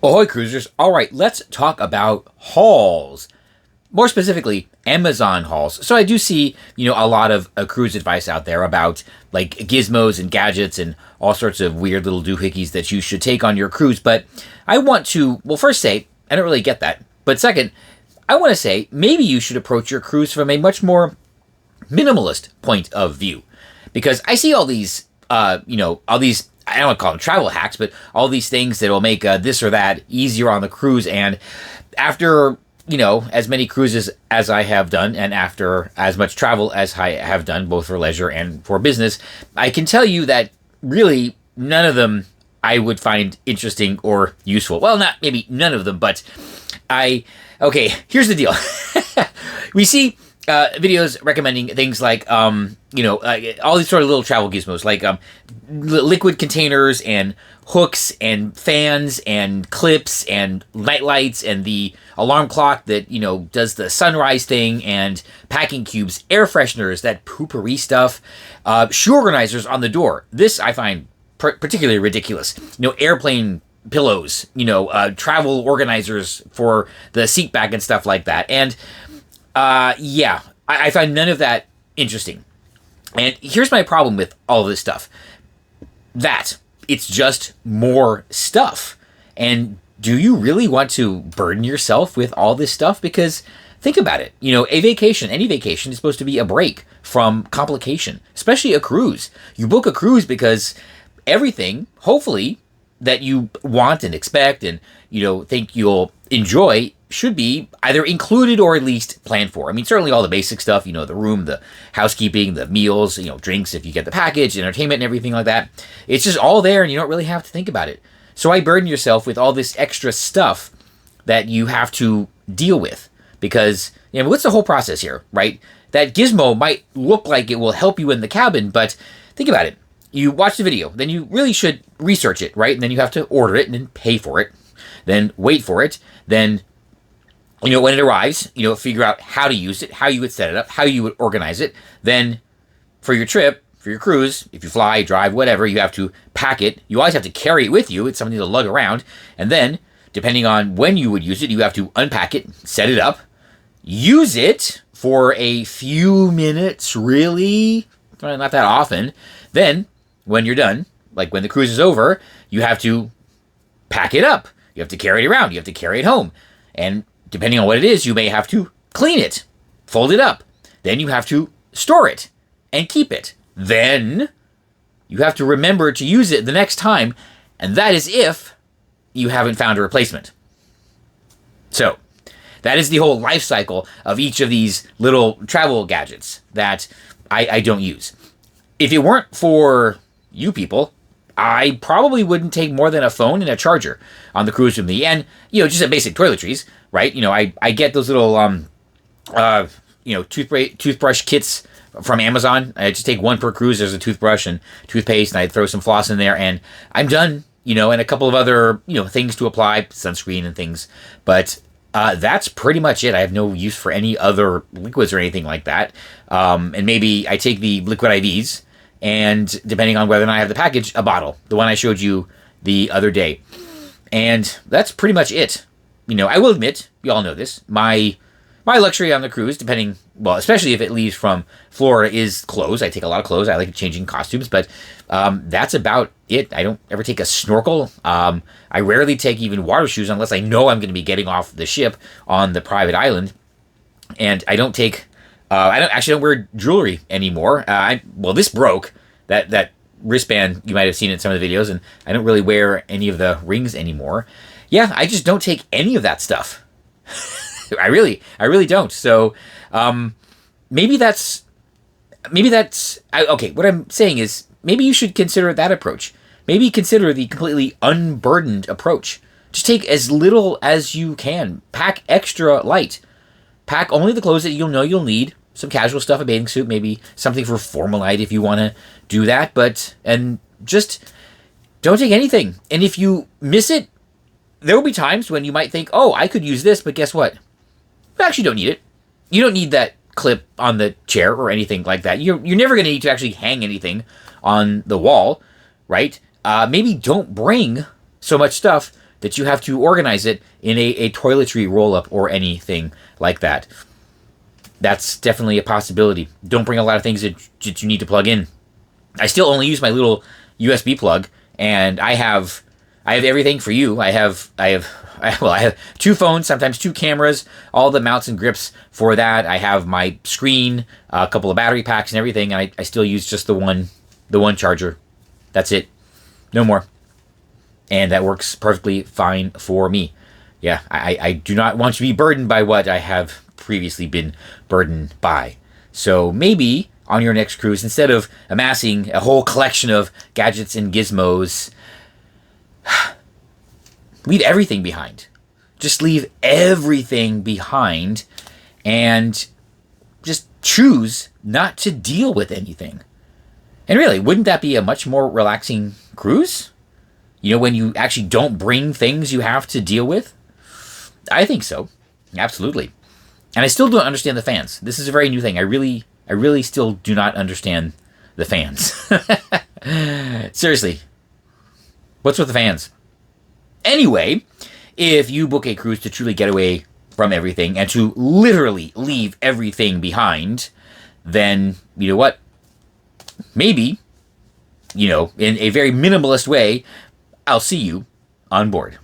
Ahoy, cruisers. All right, let's talk about hauls. More specifically, Amazon hauls. So I do see, a lot of cruise advice out there about like gizmos and gadgets and all sorts of weird little doohickeys that you should take on your cruise. But I want to, well, first say, I don't really get that. But second, I want to say maybe you should approach your cruise from a much more minimalist point of view. Because I see all these, all these, I don't want to call them travel hacks, but all these things that will make this or that easier on the cruise. And after, as many cruises as I have done, and after as much travel as I have done, both for leisure and for business, I can tell you that really none of them I would find interesting or useful. Well, not maybe none of them, but okay, here's the deal. We see videos recommending things like, all these sort of little travel gizmos, like liquid containers and hooks and fans and clips and night lights and the alarm clock that, does the sunrise thing, and packing cubes, air fresheners, that poopery stuff, shoe organizers on the door. This I find particularly ridiculous. Airplane pillows, travel organizers for the seat back and stuff like that. And I find none of that interesting. And here's my problem with all of this stuff. That it's just more stuff. And do you really want to burden yourself with all this stuff? Because think about it. A vacation, any vacation is supposed to be a break from complication, especially a cruise. You book a cruise because everything, hopefully, that you want and expect and, think you'll enjoy should be either included or at least planned for. I mean, certainly all the basic stuff, the room, the housekeeping, the meals, drinks if you get the package, entertainment and everything like that. It's just all there and you don't really have to think about it. So why burden yourself with all this extra stuff that you have to deal with? Because, what's the whole process here, right? That gizmo might look like it will help you in the cabin, but think about it. You watch the video, then you really should research it, right? And then you have to order it and then pay for it, then wait for it, then when it arrives, figure out how to use it, how you would set it up, how you would organize it. Then for your trip, for your cruise, if you fly, drive, whatever, you have to pack it. You always have to carry it with you. It's something to lug around. And then, depending on when you would use it, you have to unpack it, set it up, use it for a few minutes, really, not that often. Then, when you're done, like when the cruise is over, you have to pack it up. You have to carry it around. You have to carry it home. And depending on what it is, you may have to clean it, fold it up. Then you have to store it and keep it. Then you have to remember to use it the next time, and that is if you haven't found a replacement. So that is the whole life cycle of each of these little travel gadgets that I don't use. If it weren't for you people, I probably wouldn't take more than a phone and a charger on the cruise with me, and just a basic toiletries, right? I get those little toothbrush kits from Amazon. I just take one per cruise. There's a toothbrush and toothpaste, and I throw some floss in there, and I'm done. And a couple of other things to apply, sunscreen and things, but that's pretty much it. I have no use for any other liquids or anything like that. And maybe I take the liquid IVs, and depending on whether or not I have the package, a bottle, the one I showed you the other day. And that's pretty much it. I will admit, you all know this, my luxury on the cruise, especially if it leaves from Florida, is clothes. I take a lot of clothes. I like changing costumes, but that's about it. I don't ever take a snorkel. I rarely take even water shoes unless I know I'm going to be getting off the ship on the private island. And I don't take... I don't wear jewelry anymore. This broke. That wristband, you might have seen it in some of the videos, and I don't really wear any of the rings anymore. Yeah, I just don't take any of that stuff. I really don't. So maybe that's okay. What I'm saying is maybe you should consider that approach. Maybe consider the completely unburdened approach. Just take as little as you can. Pack extra light. Pack only the clothes that you'll need. Some casual stuff, a bathing suit, maybe something for formal night if you want to do that. And just don't take anything. And if you miss it, there will be times when you might think, oh, I could use this, but guess what? You actually don't need it. You don't need that clip on the chair or anything like that. You're never going to need to actually hang anything on the wall, right? Maybe don't bring so much stuff that you have to organize it in a toiletry roll-up or anything like that. That's definitely a possibility. Don't bring a lot of things that you need to plug in. I still only use my little USB plug, and I have everything for you. I have 2 phones, sometimes 2 cameras, all the mounts and grips for that. I have my screen, a couple of battery packs and everything, and I still use just the one charger. That's it. No more. And that works perfectly fine for me. Yeah, I do not want to be burdened by what I have previously been burdened by. So maybe on your next cruise, instead of amassing a whole collection of gadgets and gizmos, leave everything behind. Just leave everything behind and just choose not to deal with anything. And really, wouldn't that be a much more relaxing cruise? You know, when you actually don't bring things you have to deal with? I think so. Absolutely. And I still don't understand the fans. This is a very new thing. I really still do not understand the fans. Seriously. What's with the fans? Anyway, if you book a cruise to truly get away from everything and to literally leave everything behind, then, you know what? Maybe, in a very minimalist way, I'll see you on board.